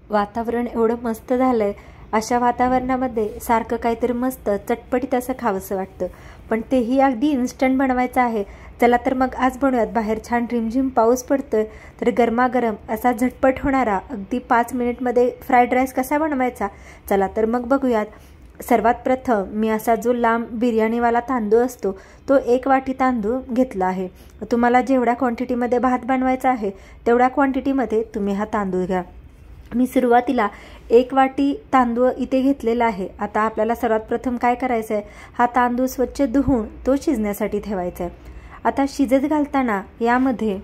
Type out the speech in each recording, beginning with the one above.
वातावरण एवढं मस्त झालंय, अशा वातावरणामध्ये सारखं काहीतरी मस्त चटपटीत असं खावंसं वाटतं, पण तेही अगदी इन्स्टंट बनवायचं आहे. चला तर मग आज बनवूयात. बाहेर छान रिमझिम पाऊस पडतोय, तर गरमागरम असा झटपट होणारा अगदी 5 मिनिटमध्ये फ्राईड राईस कसा बनवायचा, चला तर मग बघूयात. सर्वात प्रथम मी असा जो लांब बिर्याणीवाला तांदूळ असतो तो 1 वाटी तांदूळ घेतला आहे. तुम्हाला जेवढ्या क्वांटिटीमध्ये भात बनवायचा आहे तेवढ्या क्वांटिटीमध्ये तुम्ही हा तांदूळ घ्या. मी सुरुवातीला 1 वाटी तांदूळ इथे घेतलेला आहे. आता आपल्याला सर्वात प्रथम काय करायचं आहे, हा तांदूळ स्वच्छ धुवून तो शिजण्यासाठी ठेवायचा आहे. आता शिजत घालताना यामध्ये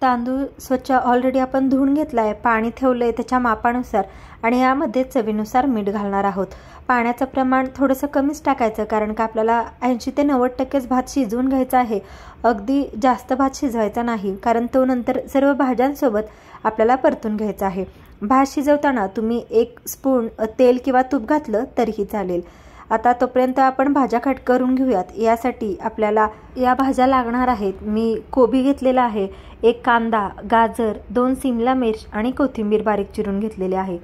तांदूळ स्वच्छ ऑलरेडी आपण धुवून घेतला आहे, पाणी ठेवलं आहे त्याच्या मापानुसार, आणि यामध्ये चवीनुसार मीठ घालणार आहोत. पाण्याचं प्रमाण थोडंसं कमीच टाकायचं, कारण का आपल्याला 80 ते 90% भात शिजवून घ्यायचा आहे. अगदी जास्त भात शिजवायचा नाही, कारण तो नंतर सर्व भाज्यांसोबत आपल्याला परतून घ्यायचा आहे. भात शिजवताना तुम्ही 1 स्पून तेल किंवा तूप घातलं तरीही चालेल. आता तोपर्यंत आपण भाज्या कट करून घेऊयात. यासाठी आपल्याला या भाज्या लागणार आहेत. मी कोबी घेतलेला आहे, 1 कांदा, गाजर, 2 सिमला मिर्च आणि कोथिंबीर बारीक चिरून घेतलेली आहे.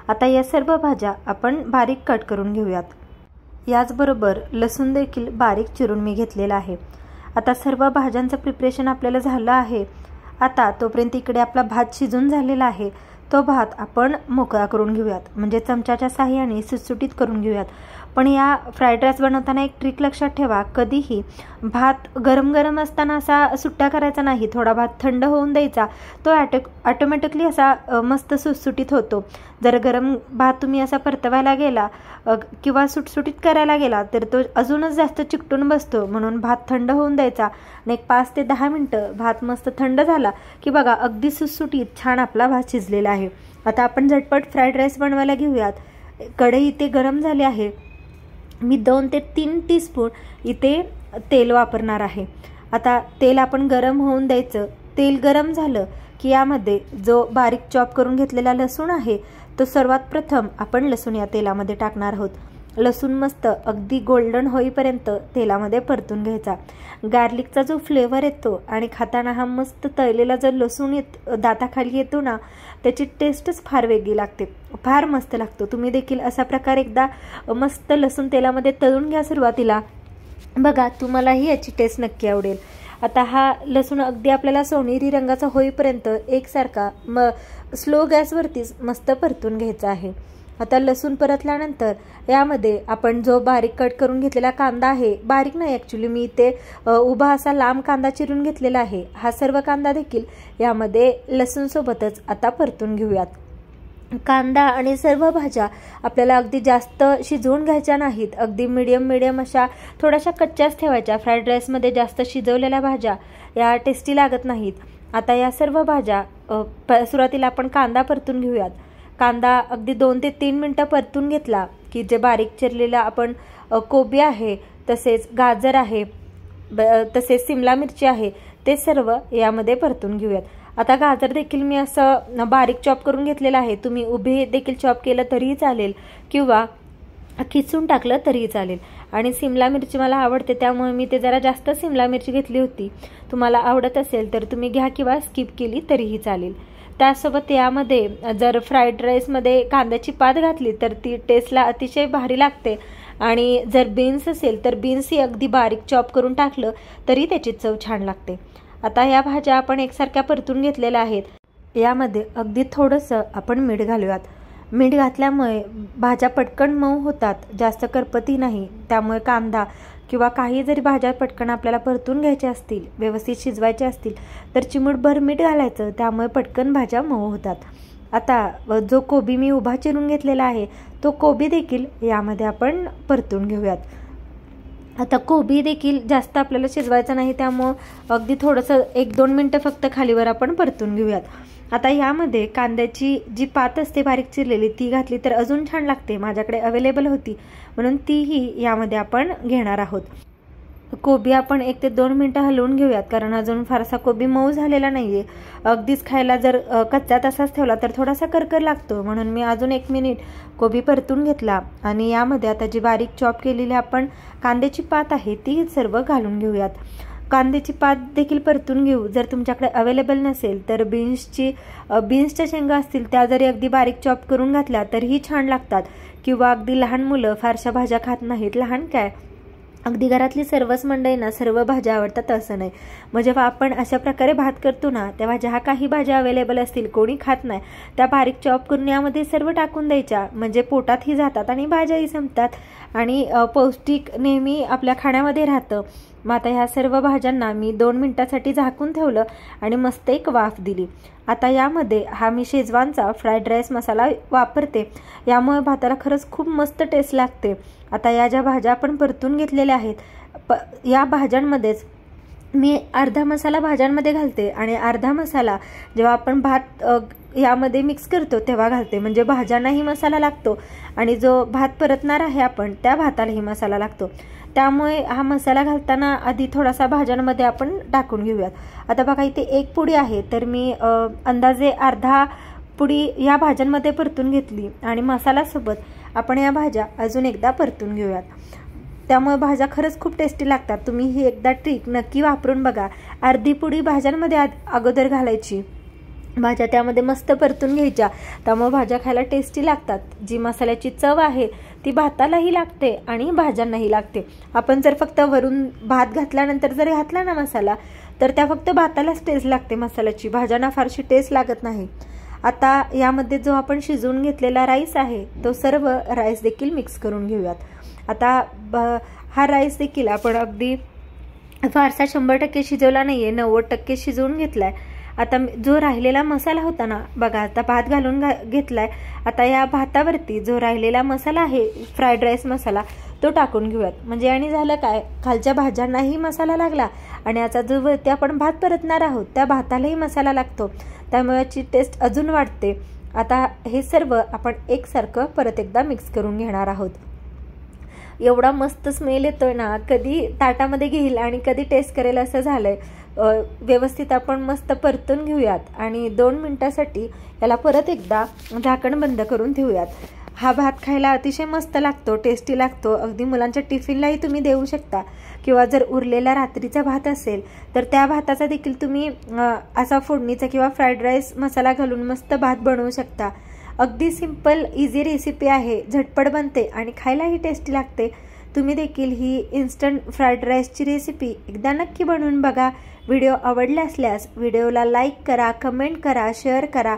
आता या सर्व भाज्या आपण बारीक कट करून घेऊयात. याचबरोबर लसूण देखील बारीक चिरून मी घेतलेला आहे. आता सर्व भाज्यांचं प्रिपरेशन आपल्याला झालं आहे. आता तोपर्यंत इकडे आपला भात शिजून झालेला आहे. तो भात आपण मोकळा करून घेऊयात, म्हणजे चमच्याच्या साहाय्याने सुटसुटीत करून घेऊयात. पण या फ्राईड राईस बनवताना एक ट्रिक लक्षात ठेवा, कधीही भात गरम गरम असताना असा सुट्टा करायचा नाही. थोडा भात थंड होऊन द्यायचा, तो ऑटोमॅटिकली असा मस्त सुटसुटीत होतो. जर गरम भात तुम्ही असा परतवायला गेला किंवा सुटसुटीत करायला गेला तर तो अजूनच जास्त चिकटून बसतो. म्हणून भात थंड होऊन द्यायचा आणि एक 5 ते 10 मिनटं भात मस्त थंड झाला की बघा अगदी सुटसुटीत छान आपला भात शिजलेला आहे. आता आपण झटपट फ्राईड राईस बनवायला घेऊयात. कढई इथे गरम झाली आहे. मी 2 ते 3 टीस्पून इथे तेल वापरणार आहे. आता तेल आपण गरम होऊन द्यायचं. तेल गरम झालं की यामध्ये जो बारीक चॉप करून घेतलेला लसूण आहे तो सर्वात प्रथम आपण लसूण या तेलामध्ये टाकणार आहोत. लसूण मस्त अगदी गोल्डन होईपर्यंत तेलामध्ये परतून घ्यायचा. गार्लिकचा जो फ्लेवर येतो आणि खाताना हा मस्त तळलेला जो लसूण दाताखाली येतो ना, त्याची टेस्टच फार वेगळी लागते, फार मस्त लागतो. तुम्ही देखील असा प्रकार एकदा मस्त लसूण तेलामध्ये तळून घ्या सुरुवातीला, बघा तुम्हालाही याची टेस्ट नक्की आवडेल. आता हा लसूण अगदी आपल्याला सोनेरी रंगाचा होईपर्यंत एकसारखा स्लो गॅसवरतीच मस्त परतून घ्यायचा आहे. आता लसूण परतल्यानंतर यामध्ये आपण जो बारीक कट करून घेतलेला कांदा आहे, बारीक नाही ॲक्च्युली मी इथे उभा असा लांब कांदा चिरून घेतलेला आहे, हा सर्व कांदा देखील यामध्ये लसूणसोबतच आता परतून घेऊयात. कांदा आणि सर्व भाज्या आपल्याला अगदी जास्त शिजवून घ्यायच्या नाहीत, अगदी मीडियम अशा थोड्याशा कच्च्याच ठेवायच्या. फ्राईड राईसमध्ये जास्त शिजवलेल्या भाज्या या टेस्टी लागत नाहीत. आता या सर्व भाज्या सुरुवातीला आपण कांदा परतून घेऊयात. कांदा अगदी 2 ते 3 मिनटं परतून घेतला की जे बारीक चिरलेला आपण कोबी आहे, तसेच गाजर आहे, तसेच सिमला मिरची आहे, ते सर्व यामध्ये परतून घेऊयात. आता गाजर देखील मी असं बारीक चॉप करून घेतलेलं आहे. तुम्ही उभे देखील चॉप केलं तरीही चालेल किंवा खिसून टाकलं तरीही चालेल. आणि सिमला मिरची मला आवडते त्यामुळे मी ते जरा जास्त सिमला मिरची घेतली होती. तुम्हाला आवडत असेल तर तुम्ही घ्या किंवा स्किप केली तरीही चालेल. त्यासोबत यामध्ये जर फ्राईड राईसमध्ये कांद्याची पात घातली तर ती टेस्टला अतिशय भारी लागते. आणि जर बीन्स असेल तर बीन्सही अगदी बारीक चॉप करून टाकलं तरी त्याची चव छान लागते. आता या भाज्या आपण एकसारख्या परतून घेतलेल्या आहेत. यामध्ये अगदी थोडंसं आपण मीठ घालूयात. मीठ घातल्यामुळे भाज्या पटकन मऊ होतात, जास्त करपती नाही. त्यामुळे कांदा किंवा काही जरी भाज्या पटकन आपल्याला परतून घ्यायच्या असतील, व्यवस्थित शिजवायच्या असतील तर चिमूटभर मीठ घालायचं, त्यामुळे पटकन भाज्या मऊ होतात. आता जो कोबी मी उभा चिरून घेतलेला आहे तो कोबी देखील यामध्ये आपण परतून घेऊयात. आता कोबी देखील जास्त आपल्याला शिजवायचं नाही, त्यामुळं अगदी थोडंसं 1-2 मिनटं फक्त खालीवर आपण परतून घेऊयात. आता यामध्ये कांद्याची जी पात असते बारीक चिरलेली ती घातली तर अजून छान लागते. माझ्याकडे अवेलेबल होती म्हणून तीही यामध्ये आपण घेणार आहोत. कोबी आपण 1 ते 2 मिनटं हलवून घेऊयात, कारण अजून फारसा कोबी मऊ झालेला नाही आहे. अगदीच खायला जर कच्चा तसाच ठेवला तर थोडासा करकर लागतो, म्हणून मी अजून 1 मिनिट कोबी परतून घेतला. आणि यामध्ये आता जी बारीक चॉप केलेली आपण कांद्याची पात आहे ती सर्व घालून घेऊयात. कांद्याची पात देखील परतून घेऊ. जर तुमच्याकडे अवेलेबल नसेल तर बीन्सच्या शेंगा असतील त्या जरी अगदी बारीक चॉप करून घातल्या तरीही छान लागतात. किंवा अगदी लहान मुलं फारशा भाज्या खात नाहीत, लहान काय अगदी घरातली सर्वच मंडळींना सर्व भाज्या आवडतात असं नाही. मग जेव्हा आपण अशा प्रकारे भात करतो ना, तेव्हा ज्या काही भाज्या अवेलेबल असतील, कोणी खात नाही, त्या बारीक चॉप करून यामध्ये सर्व टाकून द्यायच्या. म्हणजे पोटातही जातात आणि भाज्याही संपतात आणि पौष्टिक नेहमी आपल्या खाण्यामध्ये राहतं. मग आता ह्या सर्व भाज्यांना मी 2 मिनिटासाठी झाकून ठेवलं आणि मस्त एक वाफ दिली. आता यामध्ये हा मी शेजवानचा फ्राईड राईस मसाला वापरते. यामुळे भाताला खरंच खूप मस्त टेस्ट लागते. आता या ज्या भाज्या आपण परतून घेतलेल्या आहेत या भाज्यांमध्येच मी अर्धा मसाला भाज्यांमध्ये घालते आणि अर्धा मसाला जेव्हा आपण भात यामध्ये मिक्स करतो तेव्हा घालते. म्हणजे भाज्यांनाही मसाला लागतो आणि जो भात परतणार आहे आपण त्या भातालाही मसाला लागतो. त्यामुळे हा मसाला घालताना आधी थोडासा भाज्यांमध्ये आपण टाकून घेऊयात. आता बघा इथे 1 पुडी आहे तर मी अंदाजे अर्धा पुडी या भाज्यांमध्ये परतून घेतली आणि मसाल्यासोबत आपण या भाज्या अजून एकदा परतून घेऊयात. त्यामुळे भाज्या खरंच खूप टेस्टी लागतात. तुम्ही ही एकदा ट्रिक नक्की वापरून बघा. अर्धी पुडी भाज्यांमध्ये अगोदर घालायची, भाज्या त्यामध्ये मस्त परतून घ्यायच्या. त्यामुळे भाज्या खायला टेस्टी लागतात. जी मसाल्याची चव आहे ती भातालाही लागते आणि भाज्यांनाही लागते. आपण जर फक्त वरून भात घातल्यानंतर जर घातला ना मसाला तर त्या फक्त भातालाच टेस्ट लागते मसाल्याची, भाज्यांना फारशी टेस्ट लागत नाही. आता यामध्ये जो आपण शिजवून घेतलेला राईस आहे तो सर्व राईस देखील मिक्स करून घेऊयात. आता हा राईस देखील आपण अगदी फारसा 100% शिजवला नाही आहे, 90% शिजवून घेतला आहे. आता जो राहिलेला मसाला होता ना बघा, आता भात घालून घेतलाय. आता या भातावरती जो राहिलेला मसाला आहे फ्राईड राईस मसाला तो टाकून घेऊयात. म्हणजे आणि झालं काय, खालच्या भाज्यांनाही मसाला लागला आणि याचा जो वरती आपण भात परतणार आहोत त्या भातालाही मसाला लागतो. त्यामुळे याची टेस्ट अजून वाढते. आता हे सर्व आपण एकसारखं परत एकदा मिक्स करून घेणार आहोत. एवढा मस्त स्मेल येतोय ना, कधी ताटामध्ये घेईल आणि कधी टेस्ट करेल असं झालंय. व्यवस्थित आपण मस्त परतून घेऊयात आणि 2 मिनिटासाठी याला परत एकदा झाकण बंद करून ठेवूयात. हा भात खायला अतिशय मस्त लागतो, टेस्टी लागतो. अगदी मुलांच्या टिफिनलाही तुम्ही देऊ शकता किंवा जर उरलेला रात्रीचा भात असेल तर त्या भाताचा देखील तुम्ही असा फोडणीचा किंवा फ्राईड राईस मसाला घालून मस्त भात बनवू शकता. अगदी सिंपल इझी रेसिपी आहे, झटपट बनते आणि खायलाही टेस्टी लागते. तुम्ही देखील ही इन्स्टंट फ्राईड राईसची रेसिपी एकदा नक्की बनवून बघा. व्हिडिओ आवडला असल्यास व्हिडिओला लाईक करा, कमेंट करा, शेअर करा.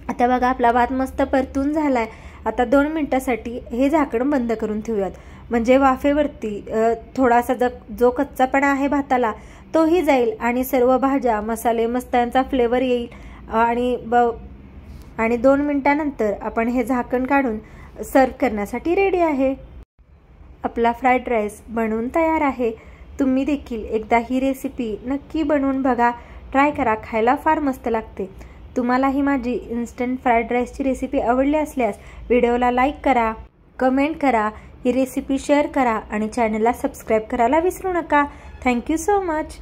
आता बघा आपला भात मस्त परतून झालाय. आता 2 मिनिटासाठी हे झाकण बंद करून ठेवूयात. म्हणजे वाफेवरती थोडासा जो कच्चापणा आहे भाताला तोही जाईल आणि सर्व भाज्या मसाले मस्त यांचा फ्लेवर येईल आणि 2 मिनिटानंतर आपण हे झाकण काढून सर्व करण्यासाठी रेडी आहे. आपला फ्राईड राईस बनवून तयार आहे. तुम्ही देखील एकदा ही रेसिपी नक्की बनवून बघा, ट्राय करा. खायला फार मस्त लागते. तुम्हाला ही माझी इन्स्टंट फ्राईड राईसची रेसिपी आवडली असल्यास व्हिडिओला लाईक करा, कमेंट करा, ही रेसिपी शेअर करा आणि चॅनलला सबस्क्राईब करायला विसरू नका. Thank you so much.